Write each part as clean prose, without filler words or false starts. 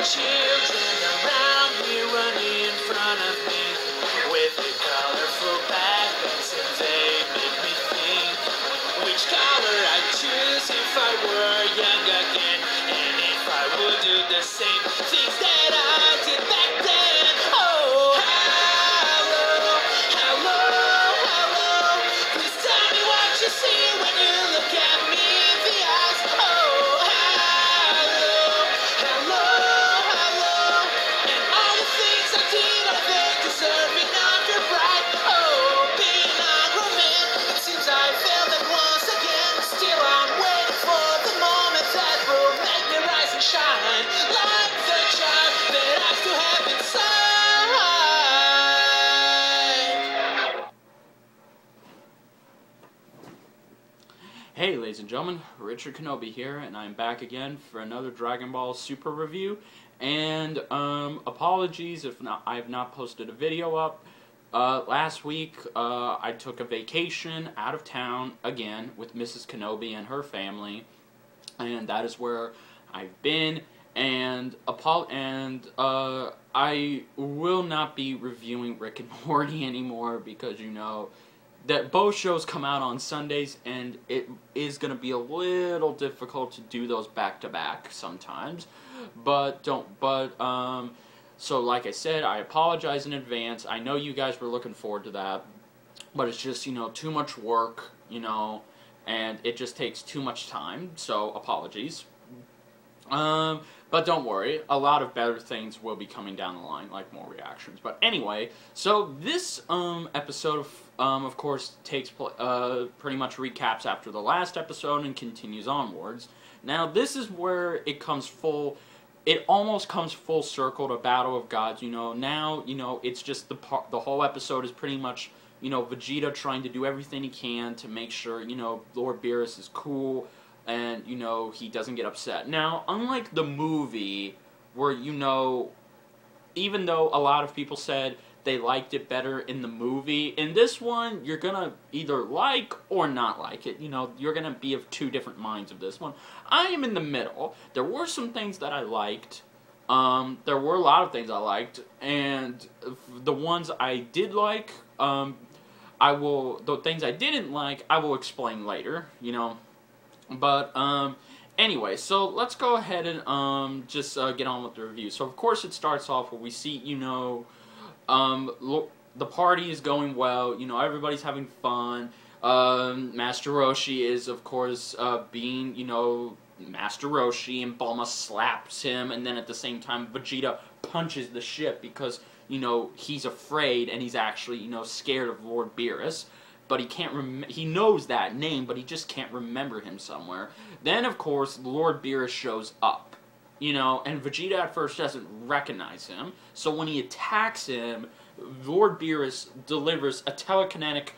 children around me running in front of me with a colorful backpacks, and they make me think which color I'd choose if I were young again, and if I would do the same things that I did back then. Oh, hello, hello, hello. Please tell me what you see when you look at me in the eyes. Oh, hello, hello, hello. And all the things I did, are they deserving of your pride? Oh, being a grown man, it seems I failed it once again. Still I'm waiting for the moment that will make me rise and shine, like the child that I still have inside. Hey ladies and gentlemen, Richard Kenobi here, and I'm back again for another Dragon Ball Super review. And apologies if I have not posted a video up. Last week I took a vacation out of town again with Mrs. Kenobi and her family, and that is where I've been. And I will not be reviewing Rick and Morty anymore, because you know that both shows come out on Sundays, and it is going to be a little difficult to do those back to back sometimes. So like I said, I apologize in advance. I know you guys were looking forward to that, but it's just, you know, too much work, you know, and it just takes too much time, so apologies. But don't worry, a lot of better things will be coming down the line, like more reactions. But anyway, so this episode, of course, takes pretty much recaps after the last episode and continues onwards. Now, this is where it comes full. It almost comes full circle to Battle of Gods. You know, now it's just the whole episode is pretty much, you know, Vegeta trying to do everything he can to make sure, you know, Lord Beerus is cool, and, you know, he doesn't get upset. Now, unlike the movie, where, you know, even though a lot of people said they liked it better in the movie, in this one, you're gonna either like or not like it. You know, you're gonna be of two different minds of this one. I am in the middle. There were some things that I liked. There were a lot of things I liked, and the ones I did like, the things I didn't like, I will explain later, you know. But, anyway, so let's go ahead and, just, get on with the review. So, of course, it starts off where we see, you know, the party is going well, you know, everybody's having fun. Master Roshi is, of course, being, you know, Master Roshi, and Bulma slaps him, and then at the same time, Vegeta punches the ship because, you know, he's afraid, and he's actually, you know, scared of Lord Beerus. But he can't he knows that name, but he just can't remember him somewhere. Then, of course, Lord Beerus shows up, you know, and Vegeta at first doesn't recognize him. So when he attacks him, Lord Beerus delivers a telekinetic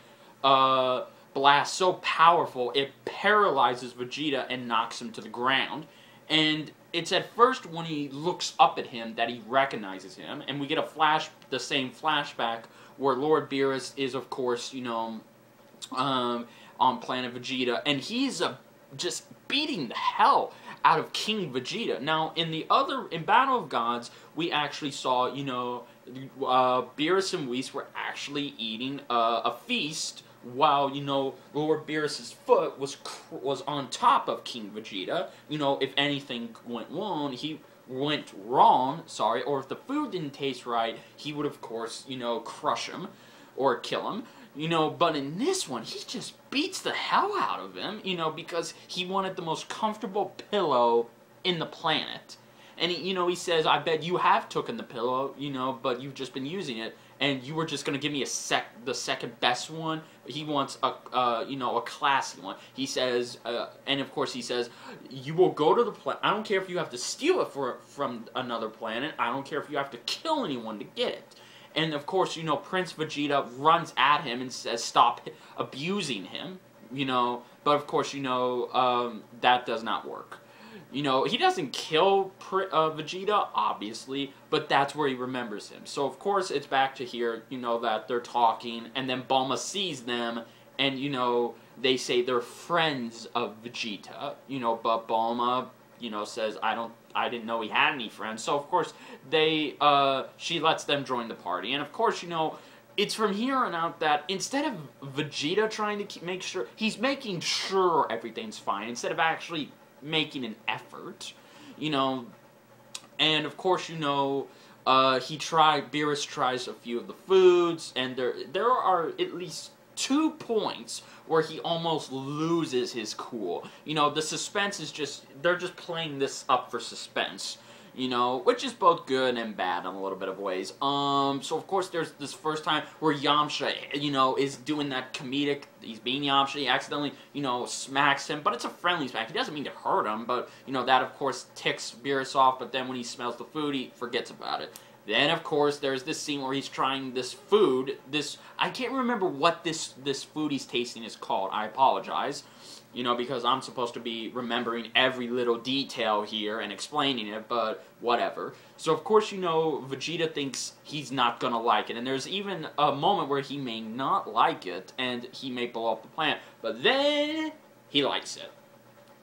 blast so powerful it paralyzes Vegeta and knocks him to the ground. And it's at first when he looks up at him that he recognizes him, and we get the same flashback where Lord Beerus is, of course, you know, on Planet Vegeta, and he's just beating the hell out of King Vegeta. Now, in Battle of Gods, we actually saw, you know, Beerus and Whis were actually eating a feast while, you know, Lord Beerus's foot was on top of King Vegeta. You know, if anything went wrong, or if the food didn't taste right, he would, of course, you know, crush him or kill him. You know, but in this one, he just beats the hell out of him, you know, because he wanted the most comfortable pillow in the planet. And, you know, he says, I bet you have taken the pillow, you know, but you've just been using it, and you were just going to give me the second best one. He wants you know, a classy one. He says, and of course he says, you will go to the planet. I don't care if you have to steal it from another planet. I don't care if you have to kill anyone to get it. And, of course, you know, Prince Vegeta runs at him and says, stop abusing him, you know. But, of course, you know, that does not work. You know, he doesn't kill Vegeta, obviously, but that's where he remembers him. So, of course, it's back to here, you know, that they're talking, and then Bulma sees them, and, you know, they say they're friends of Vegeta, you know, but Bulma says, I didn't know he had any friends. So of course she lets them join the party, and of course it's from here on out that instead of Vegeta trying to make sure, he's making sure everything's fine instead of actually making an effort, and of course Beerus tries a few of the foods, and there are at least 2 points where he almost loses his cool. The suspense is they're just playing this up for suspense, which is both good and bad in a little bit of ways. So of course there's this first time where Yamcha, is doing that comedic, he's being Yamcha, he accidentally, smacks him, but it's a friendly smack, he doesn't mean to hurt him, but, that of course ticks Beerus off, but then when he smells the food, he forgets about it. Then, of course, there's this scene where he's trying this food, I can't remember what this food he's tasting is called, I apologize, because I'm supposed to be remembering every little detail here and explaining it, but whatever. So, of course, Vegeta thinks he's not gonna like it, and there's even a moment where he may not like it, and he may blow up the planet, but then he likes it.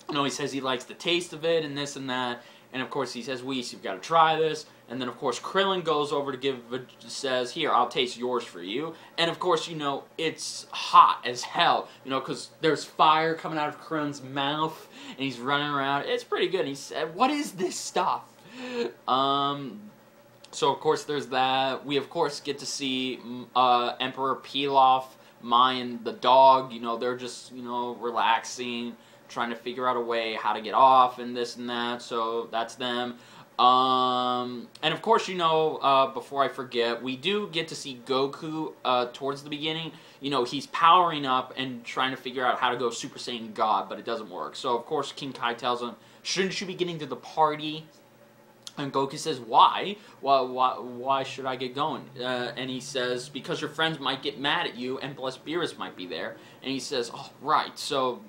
He says he likes the taste of it, and this and that, and of course he says, Whis, you've got to try this. And then, of course, Krillin goes over to says, here, I'll taste yours for you. And, of course, it's hot as hell, because there's fire coming out of Krillin's mouth, and he's running around. It's pretty good. And he said, what is this stuff? So, of course, there's that. We, of course, get to see Emperor Pilaf, Mayan, the dog. They're just, relaxing, trying to figure out a way how to get off and this and that. So, that's them. And of course, before I forget, we do get to see Goku, towards the beginning. He's powering up and trying to figure out how to go Super Saiyan God, but it doesn't work. So, of course, King Kai tells him, shouldn't you be getting to the party? And Goku says, why? Why should I get going? And he says, because your friends might get mad at you, and plus Beerus might be there. And he says, oh, right, so...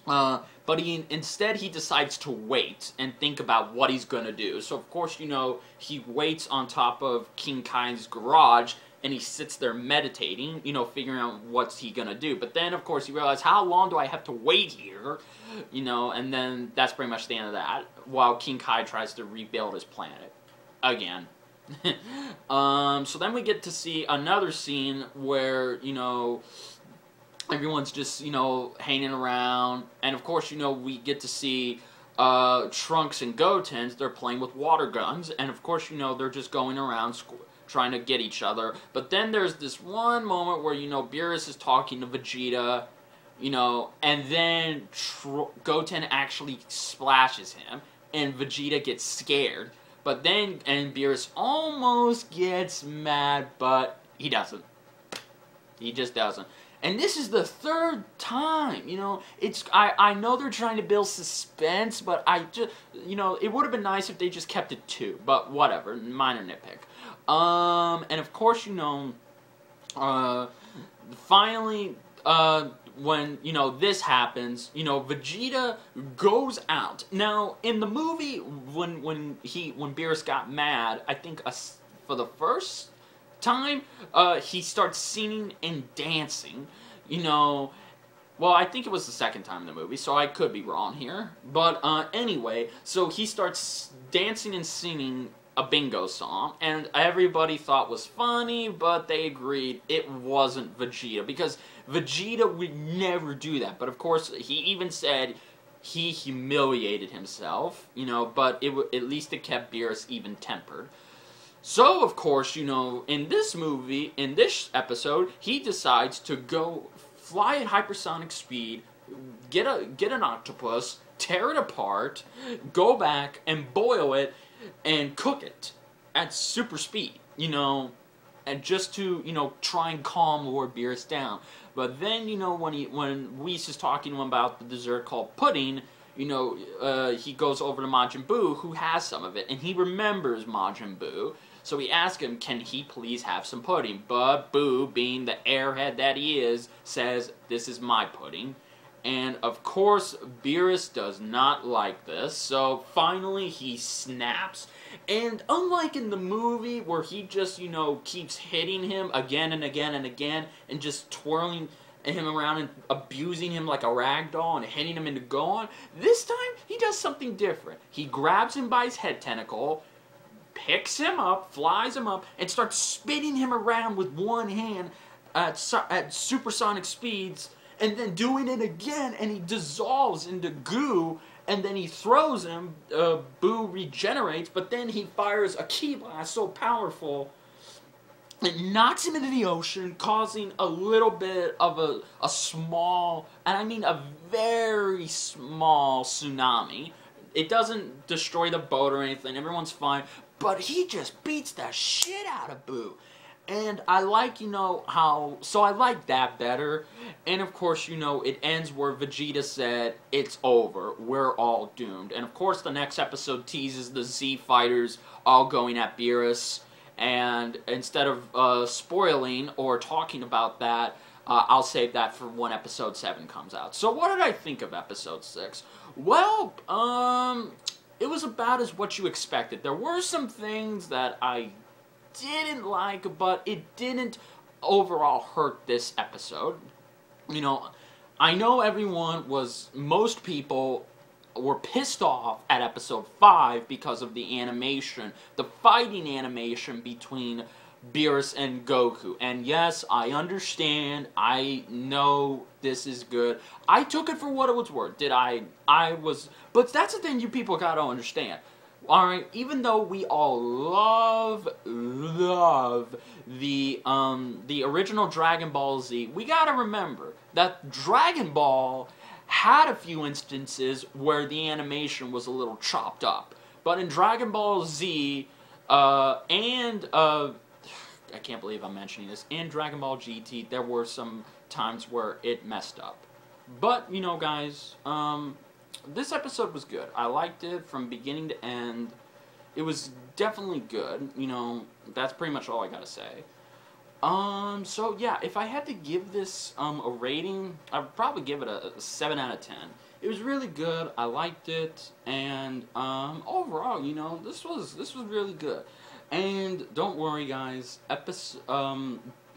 but instead he decides to wait and think about what he's gonna do. So of course, he waits on top of King Kai's garage, and he sits there meditating, figuring out what's he gonna do. But then, of course, he realizes, how long do I have to wait here? And then that's pretty much the end of that, while King Kai tries to rebuild his planet. Again. So then we get to see another scene where, everyone's just, hanging around, and of course, we get to see Trunks and Gotenks. They're playing with water guns, and of course, they're just going around trying to get each other. But then there's this one moment where, Beerus is talking to Vegeta, and then Goten actually splashes him, and Vegeta gets scared. But then, and Beerus almost gets mad, but he doesn't. He just doesn't. And this is the 3rd time, I know they're trying to build suspense, but it would have been nice if they just kept it 2, but whatever, minor nitpick. And of course, finally, when, this happens, Vegeta goes out. Now, in the movie, when Beerus got mad, I think for the first time, he starts singing and dancing, well, I think it was the 2nd time in the movie, so I could be wrong here, but, anyway, so he starts dancing and singing a bingo song, and everybody thought was funny, but they agreed it wasn't Vegeta, because Vegeta would never do that, but of course, he even said he humiliated himself, but at least it kept Beerus even-tempered. So, of course, in this movie, in this episode, he decides to go fly at hypersonic speed, get an octopus, tear it apart, go back and boil it, and cook it at super speed, and just to, try and calm Lord Beerus down. But then, when Whis is talking to him about the dessert called pudding, he goes over to Majin Buu, who has some of it, and he remembers Majin Buu. So he asks him, can he please have some pudding? But Buu, being the airhead that he is, says, this is my pudding. And of course, Beerus does not like this, so finally he snaps. And unlike in the movie, where he just, keeps hitting him again and again and again, and just twirling him around and abusing him like a rag doll and hitting him into Gohan. This time, he does something different. He grabs him by his head tentacle, picks him up, flies him up, and starts spinning him around with one hand at supersonic speeds, and then doing it again, and he dissolves into goo, and then he throws him. Boo regenerates, but then he fires a ki blast so powerful it knocks him into the ocean, causing a little bit of a small, and I mean a very small tsunami. It doesn't destroy the boat or anything, everyone's fine, but he just beats the shit out of Boo. And I like, so I like that better. And of course, it ends where Vegeta said, it's over, we're all doomed. And of course, the next episode teases the Z fighters all going at Beerus. And instead of spoiling or talking about that, I'll save that for when episode 7 comes out. So what did I think of episode 6? Well, it was about as what you expected. There were some things that I didn't like, but it didn't overall hurt this episode. I know most people were pissed off at episode 5 because of the animation, the fighting animation between Beerus and Goku. And yes, I understand, I know this is good. I took it for what it was worth. But that's the thing you people gotta understand. Alright, even though we all love the original Dragon Ball Z, we gotta remember that Dragon Ball had a few instances where the animation was a little chopped up. But in Dragon Ball Z, I can't believe I'm mentioning this, in Dragon Ball GT, there were some times where it messed up. But, guys, this episode was good. I liked it from beginning to end. It was definitely good. That's pretty much all I gotta say. So yeah, if I had to give this a rating, I would probably give it a 7 out of 10. It was really good. I liked it, and overall, this was really good. And don't worry, guys.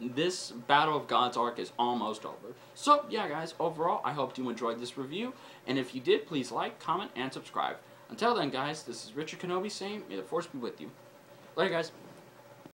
This Battle of Gods arc is almost over. So yeah, guys. Overall, I hope you enjoyed this review, and if you did, please like, comment, and subscribe. Until then, guys, this is Richard Kenobi saying, may the Force be with you. Later, guys.